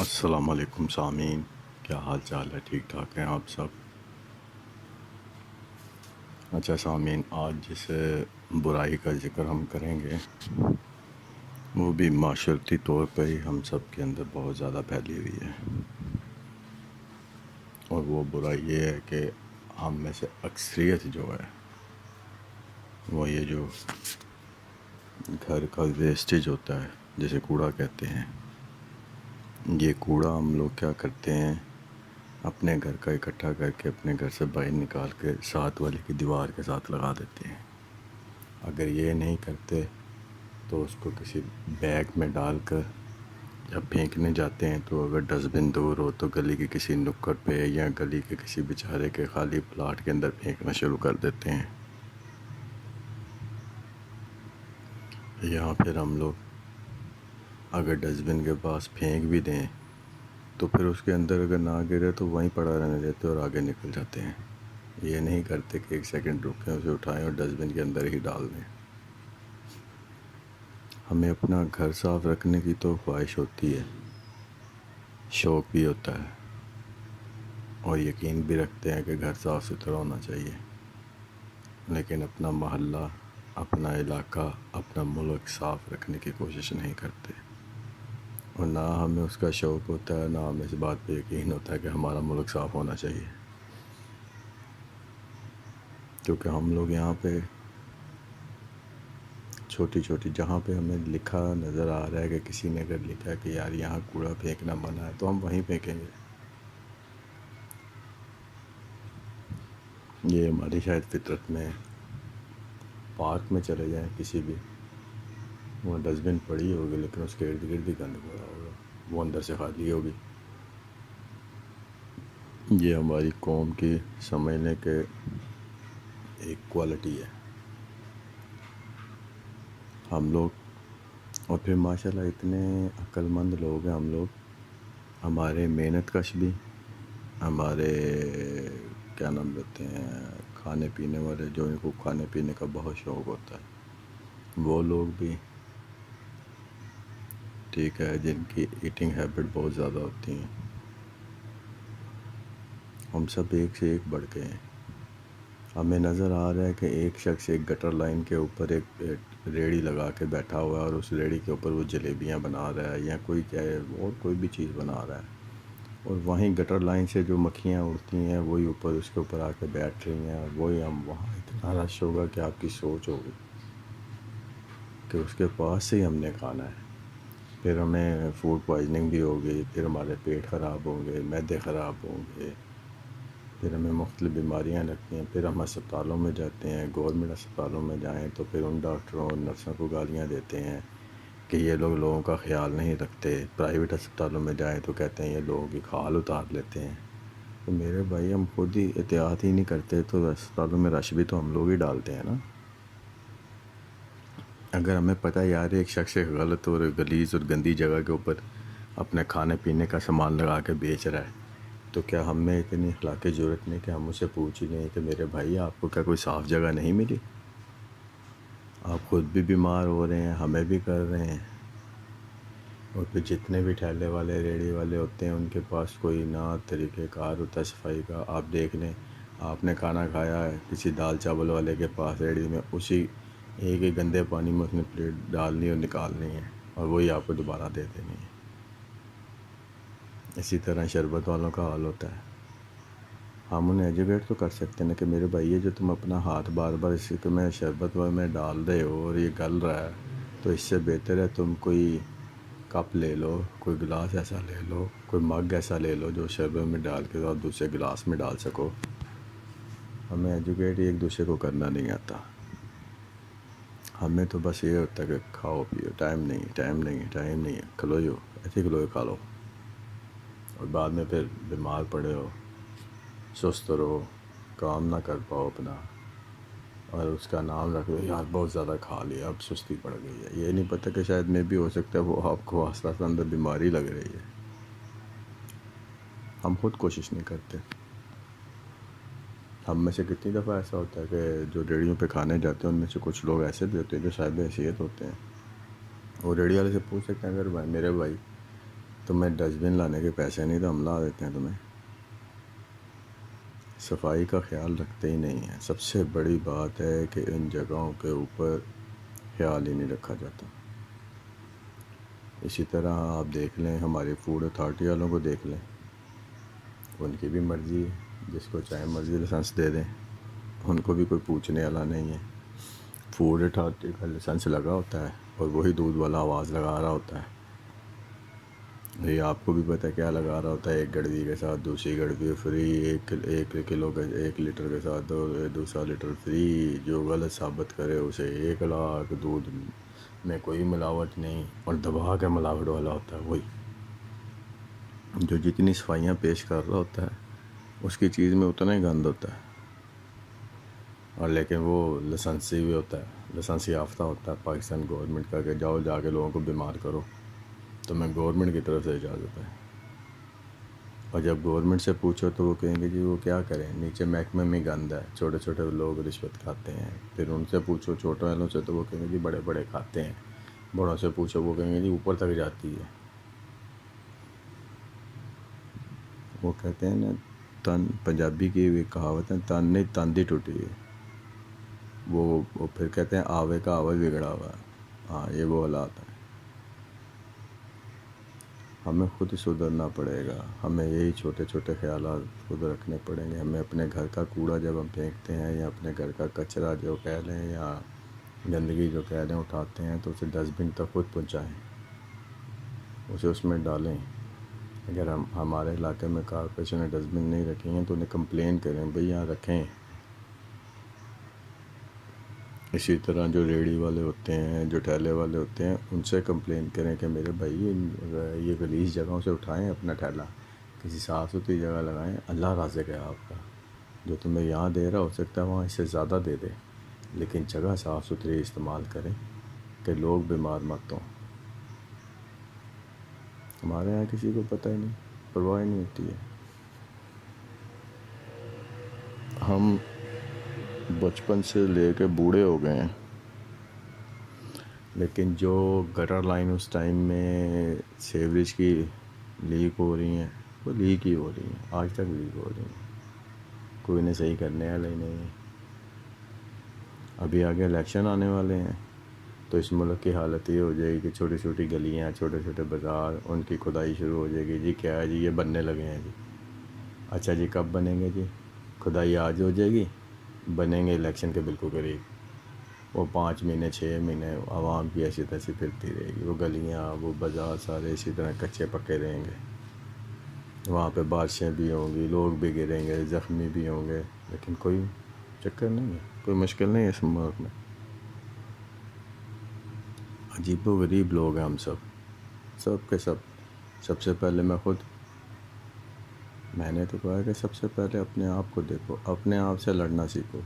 السلام علیکم سامعین، کیا حال چال ہے؟ ٹھیک ٹھاک ہیں آپ سب؟ اچھا سامعین، آج جس برائی کا ذکر ہم کریں گے وہ بھی معاشرتی طور پہ ہی ہم سب کے اندر بہت زیادہ پھیلی ہوئی ہے، اور وہ برائی یہ ہے کہ ہم میں سے اکثریت جو ہے وہ یہ جو گھر کا ویسٹیج ہوتا ہے جسے کوڑا کہتے ہیں، یہ کوڑا ہم لوگ کیا کرتے ہیں، اپنے گھر کا اکٹھا کر کے اپنے گھر سے باہر نکال کے ساتھ والے کی دیوار کے ساتھ لگا دیتے ہیں۔ اگر یہ نہیں کرتے تو اس کو کسی بیگ میں ڈال کر جب پھینکنے جاتے ہیں تو اگر ڈسٹ بن دور ہو تو گلی کے کسی نکڑ پہ یا گلی کے کسی بیچارے کے خالی پلاٹ کے اندر پھینکنا شروع کر دیتے ہیں۔ یہاں پھر ہم لوگ اگر ڈسٹ بن کے پاس پھینک بھی دیں تو پھر اس کے اندر اگر نہ گرے تو وہیں پڑا رہنے دیتے اور آگے نکل جاتے ہیں۔ یہ نہیں کرتے کہ ایک سیکنڈ رکیں، اسے اٹھائیں اور ڈسٹ بن کے اندر ہی ڈال دیں۔ ہمیں اپنا گھر صاف رکھنے کی تو خواہش ہوتی ہے، شوق بھی ہوتا ہے، اور یقین بھی رکھتے ہیں کہ گھر صاف ستھرا ہونا چاہیے، لیکن اپنا محلہ، اپنا علاقہ، اپنا ملک صاف رکھنے کی کوشش نہیں کرتے، اور نہ ہمیں اس کا شوق ہوتا ہے، نہ ہمیں اس بات پہ یقین ہوتا ہے کہ ہمارا ملک صاف ہونا چاہیے، کیونکہ ہم لوگ یہاں پہ چھوٹی چھوٹی جہاں پہ ہمیں لکھا نظر آ رہا ہے کہ کسی نے اگر لکھا ہے کہ یار یہاں کوڑا پھینکنا منع ہے تو ہم وہیں پھینکیں گے۔ یہ ہماری شاید فطرت میں، پارک میں چلے جائیں کسی بھی، وہ ڈسٹ بن پڑی ہوگی لیکن اس کے ارد گرد ہی گند پڑا ہوگا، وہ اندر سے خالی ہوگی۔ یہ ہماری قوم کی سمجھنے کے ایک کوالٹی ہے ہم لوگ، اور پھر ماشاءاللہ اتنے عقل مند لوگ ہیں ہم لوگ، ہمارے محنت کش بھی، ہمارے کیا نام لیتے ہیں کھانے پینے والے، جو ان کو کھانے پینے کا بہت شوق ہوتا ہے، وہ لوگ بھی ٹھیک ہے، جن کی ایٹنگ ہیبٹ بہت زیادہ ہوتی ہیں، ہم سب ایک سے ایک بڑھ کے ہیں۔ ہمیں نظر آ رہا ہے کہ ایک شخص ایک گٹر لائن کے اوپر ایک ریڑھی لگا کے بیٹھا ہوا ہے، اور اس ریڑھی کے اوپر وہ جلیبیاں بنا رہا ہے یا کوئی کیا ہے اور کوئی بھی چیز بنا رہا ہے، اور وہیں گٹر لائن سے جو مکھیاں اڑتی ہیں وہی اوپر اس کے اوپر آ کے بیٹھ رہی ہیں، اور وہی ہم وہاں اتنا رش ہوگا کہ آپ کی سوچ ہوگی کہ اس کے پاس سے ہی ہم نے کھانا ہے، پھر ہمیں فوڈ پوائزننگ بھی ہوگی، پھر ہمارے پیٹ خراب ہوں گے، معدے خراب ہوں گے، پھر ہمیں مختلف بیماریاں لگتی ہیں، پھر ہم اسپتالوں میں جاتے ہیں، گورنمنٹ اسپتالوں میں جائیں تو پھر ان ڈاکٹروں اور نرسوں کو گالیاں دیتے ہیں کہ یہ لوگ لوگوں کا خیال نہیں رکھتے، پرائیویٹ اسپتالوں میں جائیں تو کہتے ہیں یہ لوگوں کی کھال اتار لیتے ہیں۔ تو میرے بھائی، ہم خود ہی احتیاط ہی نہیں کرتے تو اسپتالوں میں رش بھی تو ہم لوگ ہی ڈالتے ہیں نا۔ اگر ہمیں پتہ ہے یار ایک شخص ایک غلط اور غلیظ اور گندی جگہ کے اوپر اپنے کھانے پینے کا سامان لگا کے بیچ رہا ہے، تو کیا ہم میں اتنی اخلاقی ضرورت نہیں کہ ہم اسے پوچھ ہی لیں کہ میرے بھائی آپ کو کیا کوئی صاف جگہ نہیں ملی؟ آپ خود بھی بیمار ہو رہے ہیں، ہمیں بھی کر رہے ہیں، اور پھر جتنے بھی ٹھیلے والے ریڑھی والے ہوتے ہیں ان کے پاس کوئی نہ طریقہ کار ہوتا ہے صفائی کا۔ آپ دیکھ لیں، آپ نے کھانا کھایا ہے کسی دال چاول والے کے پاس ریڑھی میں، اسی ایک ہی گندے پانی میں اس نے پلیٹ ڈالنی اور نکالنی ہے، اور وہی آپ کو دوبارہ دے دینی ہے۔ اسی طرح شربت والوں کا حال ہوتا ہے۔ ہم انہیں ایجوکیٹ تو کر سکتے ہیں کہ میرے بھائی یہ جو تم اپنا ہاتھ بار بار اسی کے میں شربت میں ڈال رہے ہو اور یہ گل رہا ہے، تو اس سے بہتر ہے تم کوئی کپ لے لو، کوئی گلاس ایسا لے لو، کوئی مگ ایسا لے لو جو شربت میں ڈال کے اور دوسرے گلاس میں ڈال سکو۔ ہمیں ایجوکیٹ ایک دوسرے کو کرنا نہیں آتا، ہمیں تو بس یہ ہوتا ہے کہ کھاؤ پیو، ٹائم نہیں ٹائم نہیں ٹائم نہیں، کھلو جو ایسے کھلو کھا لو، اور بعد میں پھر بیمار پڑے ہو، سست رہو، کام نہ کر پاؤ اپنا، اور اس کا نام رکھ دو یار بہت زیادہ کھا لیا اب سستی پڑ گئی ہے۔ یہ نہیں پتہ کہ شاید میں بھی ہو سکتا ہے وہ آپ کو آستہ آستہ اندر بیماری لگ رہی ہے۔ ہم خود کوشش نہیں کرتے۔ ہم میں سے کتنی دفعہ ایسا ہوتا ہے کہ جو ریڑھیوں پہ کھانے جاتے ہیں ان میں سے کچھ لوگ ایسے بھی ہوتے ہیں جو صاحب حیثیت ہوتے ہیں، وہ ریڑھی والے سے پوچھ سکتے ہیں اگر بھائی میرے بھائی تمہیں ڈسٹ بن لانے کے پیسے نہیں تو ہم لا دیتے ہیں تمہیں. صفائی کا خیال رکھتے ہی نہیں ہیں. سب سے بڑی بات ہے کہ ان جگہوں کے اوپر خیال ہی نہیں رکھا جاتا. اسی طرح آپ دیکھ لیں ہماری فوڈ اتھارٹی والوں کو دیکھ لیں, ان کی بھی مرضی ہے, جس کو چاہے مرضی لائسنس دے دیں, ان کو بھی کوئی پوچھنے والا نہیں ہے. فوڈ اتھارٹی کا لائسنس لگا ہوتا ہے اور وہی دودھ والا آواز لگا رہا ہوتا ہے. یہ آپ کو بھی پتہ ہے کیا لگا رہا ہوتا ہے, ایک گڑوی کے ساتھ دوسری گڑوی فری, ایک کلو کے 1 لیٹر کے ساتھ دوسرا لیٹر فری. جو غلط ثابت کرے اسے 1 لاکھ. دودھ میں کوئی ملاوٹ نہیں, اور دبا کے ملاوٹ والا ہوتا ہے وہی جو جتنی صفائیاں پیش کر رہا ہوتا ہے اس کی چیز میں اتنا ہی گند ہوتا ہے. اور لیکن وہ لائسنسی بھی ہوتا ہے, لائسنس یافتہ ہوتا ہے پاکستان گورنمنٹ کا, کہ جاؤ جا کے لوگوں کو بیمار کرو, تو میں گورنمنٹ کی طرف سے اجازت ہے. اور جب گورنمنٹ سے پوچھو تو وہ کہیں گے جی وہ کیا کریں, نیچے محکمے میں گند ہے, چھوٹے چھوٹے لوگ رشوت کھاتے ہیں. پھر ان سے پوچھو چھوٹے والوں سے تو وہ کہیں گے جی بڑے بڑے کھاتے ہیں. بڑوں سے پوچھو وہ کہیں گے جی اوپر تک جاتی ہے. وہ کہتے ہیں نا تن, پنجابی کی بھی کہاوت ہے, تن نہیں تاندی ٹوٹی ہے. وہ پھر کہتے ہیں آوے کا آوے بگڑا ہوا ہے. ہاں یہ وہ حالات ہے. ہمیں خود سدھرنا پڑے گا. ہمیں یہی چھوٹے چھوٹے خیالات خود رکھنے پڑیں گے. ہمیں اپنے گھر کا کوڑا جب ہم پھینکتے ہیں, یا اپنے گھر کا کچرا جو کہہ لیں, یا گندگی جو کہہ لیں اٹھاتے ہیں, تو اسے ڈسٹ بن تک خود پہنچائیں, اسے اس میں ڈالیں. اگر ہمارے علاقے میں کارپوریشن نے ڈسٹ بن نہیں رکھی ہیں تو انہیں کمپلین کریں بھئی یہاں رکھیں. اسی طرح جو ریڑھی والے ہوتے ہیں, جو ٹھیلے والے ہوتے ہیں, ان سے کمپلین کریں کہ میرے بھائی یہ غلیظ جگہوں سے اٹھائیں اپنا ٹھیلا, کسی صاف ستھری جگہ لگائیں. اللہ رازق ہے آپ کا, جو تمہیں یہاں دے رہا ہو سکتا ہے وہاں اس سے زیادہ دے دے, لیکن جگہ صاف ستھری استعمال کریں کہ لوگ بیمار مت ہوں. ہمارے یہاں کسی کو پتہ ہی نہیں, پرواہ ہی نہیں ہوتی ہے. ہم بچپن سے لے کے بوڑھے ہو گئے ہیں, لیکن جو گٹر لائن اس ٹائم میں سیوریج کی لیک ہو رہی ہیں وہ لیک ہی ہو رہی ہیں, آج تک لیک ہو رہی ہیں. کوئی انہیں صحیح کرنے والا ہی نہیں ہے. ابھی آگے الیکشن آنے والے ہیں تو اس ملک کی حالت یہ ہو جائے گی کہ چھوٹی چھوٹی گلیاں, چھوٹے چھوٹے بازار, ان کی کھدائی شروع ہو جائے گی. جی کیا ہے جی, یہ بننے لگے ہیں جی. اچھا جی کب بنیں گے جی؟ کھدائی آج ہو جائے گی, بنیں گے الیکشن کے بالکل قریب. وہ 5 مہینے 6 مہینے عوام کی ایسی تیسی پھرتی رہے گی. وہ گلیاں, وہ بازار سارے اسی طرح کچے پکے رہیں گے. وہاں پہ بارشیں بھی ہوں گی, لوگ بھی گریں گے, زخمی بھی ہوں گے, لیکن کوئی چکر نہیں ہے, کوئی مشکل نہیں ہے اس ملک میں. عجیب و غریب لوگ ہیں ہم سب کے سب. سب سے پہلے میں نے تو کہا کہ سب سے پہلے اپنے آپ کو دیکھو, اپنے آپ سے لڑنا سیکھو.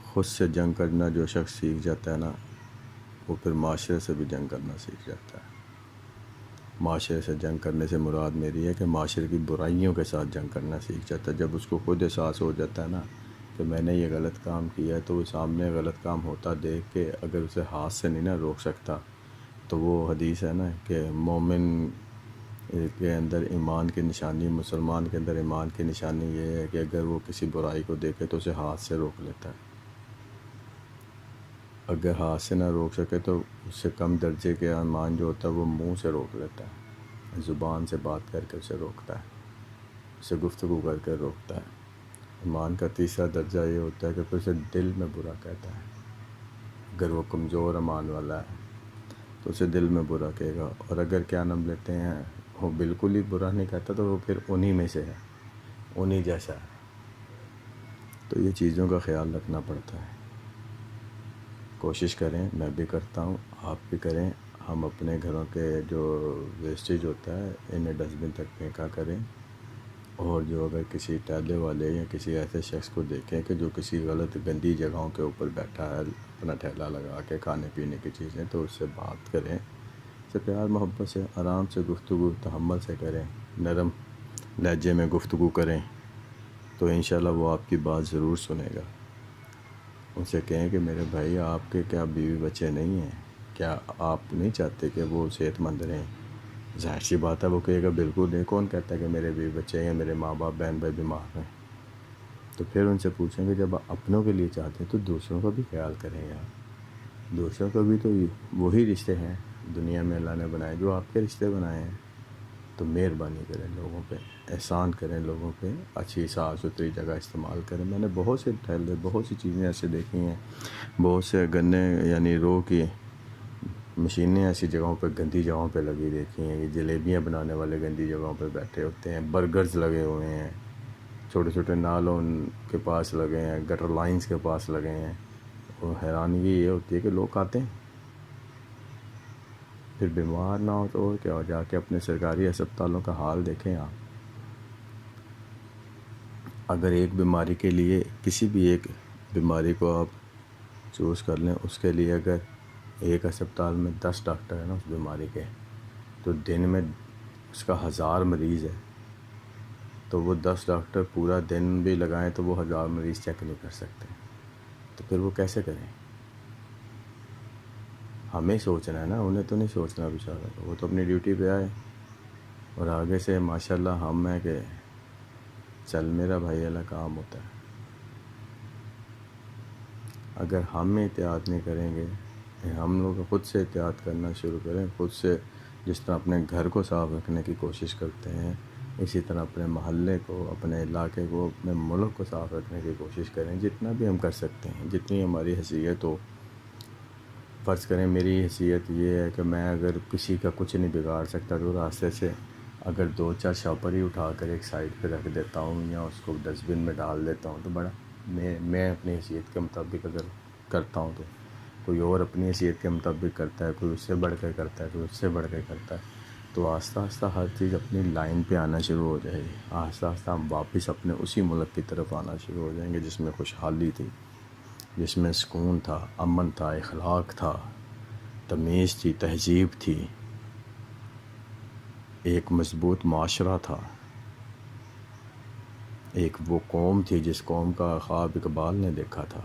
خود سے جنگ کرنا جو شخص سیکھ جاتا ہے نا, وہ پھر معاشرے سے بھی جنگ کرنا سیکھ جاتا ہے. معاشرے سے جنگ کرنے سے مراد میری ہے کہ معاشرے کی برائیوں کے ساتھ جنگ کرنا سیکھ جاتا ہے. جب اس کو خود احساس ہو جاتا ہے نا کہ میں نے یہ غلط کام کیا ہے, تو وہ سامنے غلط کام ہوتا دیکھ کے اگر اسے ہاتھ سے نہیں نا روک سکتا, تو وہ حدیث ہے نا کہ مومن کے اندر ایمان کی نشانی, مسلمان کے اندر ایمان کی نشانی یہ ہے کہ اگر وہ کسی برائی کو دیکھے تو اسے ہاتھ سے روک لیتا ہے. اگر ہاتھ سے نہ روک سکے تو اس سے کم درجے کے ایمان جو ہوتا ہے وہ منہ سے روک لیتا ہے, زبان سے بات کر کے اسے روکتا ہے, اسے گفتگو کر کے روکتا ہے. ایمان کا تیسرا درجہ یہ ہوتا ہے کہ پھر اسے دل میں برا کہتا ہے. اگر وہ کمزور ایمان والا ہے تو اسے دل میں برا کہے گا, اور اگر کیا نام لیتے ہیں وہ بالکل ہی برا نہیں کہتا تو وہ پھر انہی میں سے ہے, انہی جیسا ہے. تو یہ چیزوں کا خیال رکھنا پڑتا ہے. کوشش کریں, میں بھی کرتا ہوں, آپ بھی کریں. ہم اپنے گھروں کے جو ویسٹیج ہوتا ہے انہیں ڈسٹ بن تک پھینکا کریں. اور جو اگر کسی ٹھیلے والے یا کسی ایسے شخص کو دیکھیں کہ جو کسی غلط گندی جگہوں کے اوپر بیٹھا ہے اپنا ٹھیلا لگا کے کھانے پینے کی چیزیں, تو اس سے بات کریں, سے پیار محبت سے آرام سے گفتگو تحمل سے کریں, نرم لہجے میں گفتگو کریں, تو انشاءاللہ وہ آپ کی بات ضرور سنے گا. ان سے کہیں کہ میرے بھائی آپ کے کیا بیوی بچے نہیں ہیں, کیا آپ نہیں چاہتے کہ وہ صحت مند رہیں؟ ظاہر سی بات ہے وہ کہے گا بالکل نہیں، کون کہتا ہے کہ میرے بیوی بچے یا میرے ماں باپ بہن بھائی بیمار ہیں؟ تو پھر ان سے پوچھیں گے جب اپنوں کے لیے چاہتے ہیں تو دوسروں کا بھی خیال کریں یار، دوسروں کا بھی تو وہی رشتے ہیں دنیا میں اللہ نے بنائے جو آپ کے رشتے بنائے ہیں، تو مہربانی کریں لوگوں پہ، احسان کریں لوگوں پہ، اچھی صاف ستھری جگہ استعمال کریں۔ میں نے بہت سے ٹھہرے بہت سی چیزیں ایسے دیکھی ہیں، بہت سے گنے یعنی رو کی مشینیں ایسی جگہوں پہ گندی جگہوں پہ لگی دیکھی ہیں، یہ جلیبیاں بنانے والے گندی جگہوں پہ بیٹھے ہوتے ہیں، برگرز لگے ہوئے ہیں چھوٹے چھوٹے نالوں کے پاس لگے ہیں، گٹر لائنز کے پاس لگے ہیں، اور حیرانگی یہ ہوتی ہے کہ لوگ آتے ہیں پھر بیمار نہ ہو تو اور کیا ہو، جا کے اپنے سرکاری اسپتالوں کا حال دیکھیں آپ۔ اگر ایک بیماری کے لیے کسی بھی ایک بیماری کو آپ چوز کر لیں، اس کے لیے اگر ایک اسپتال میں 10 ڈاکٹر ہیں نا اس بیماری کے، تو دن میں اس کا 1000 مریض ہے، تو وہ 10 ڈاکٹر پورا دن بھی لگائیں تو وہ 1000 مریض چیک نہیں کر سکتے، تو پھر وہ کیسے کریں؟ ہمیں سوچنا ہے نا، انہیں تو نہیں سوچنا بیچارہ، وہ تو اپنی ڈیوٹی پہ آئے اور آگے سے ماشاءاللہ ہم ہیں کہ چل میرا بھائی والا کام ہوتا ہے۔ اگر ہم احتیاط نہیں کریں گے، ہم لوگ خود سے احتیاط کرنا شروع کریں، خود سے جس طرح اپنے گھر کو صاف رکھنے کی کوشش کرتے ہیں، اسی طرح اپنے محلے کو، اپنے علاقے کو، اپنے ملک کو صاف رکھنے کی کوشش کریں، جتنا بھی ہم کر سکتے ہیں، جتنی ہماری حیثیت ہو۔ فرض کریں میری حیثیت یہ ہے کہ میں اگر کسی کا کچھ نہیں بگاڑ سکتا تو راستے سے اگر 2-4 شاپر ہی اٹھا کر ایک سائڈ پہ رکھ دیتا ہوں یا اس کو ڈسٹ بن میں ڈال دیتا ہوں تو بڑا میں اپنی حیثیت کے مطابق اگر کرتا ہوں تو کوئی اور اپنی حیثیت کے مطابق کرتا ہے، کوئی اس سے بڑھ کے کرتا ہے، کوئی اس سے بڑھ کے کرتا ہے، تو آہستہ آہستہ ہر چیز اپنی لائن پہ آنا شروع ہو جائے گی، آہستہ آہستہ ہم واپس اپنے اسی ملک کی طرف آنا شروع ہو جائیں گے جس میں خوشحالی تھی، جس میں سکون تھا، امن تھا، اخلاق تھا، تمیز تھی، تہذیب تھی، ایک مضبوط معاشرہ تھا، ایک وہ قوم تھی جس قوم کا خواب اقبال نے دیکھا تھا،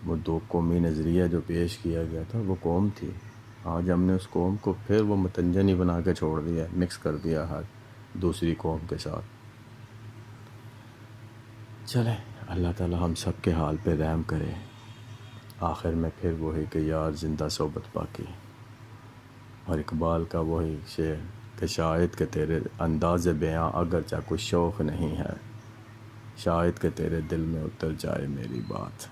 وہ 2 قومی نظریہ جو پیش کیا گیا تھا وہ قوم تھی۔ آج ہم نے اس قوم کو پھر وہ متنجن ہی بنا کے چھوڑ دیا، مکس کر دیا ہر دوسری قوم کے ساتھ۔ چلیں اللہ تعالی ہم سب کے حال پہ رحم کرے۔ آخر میں پھر وہی کہ یار زندہ صحبت باقی، اور اقبال کا وہی شعر کہ شاید کہ تیرے انداز بیاں اگرچہ کوئی شوق نہیں ہے، شاید کہ تیرے دل میں اتر جائے میری بات۔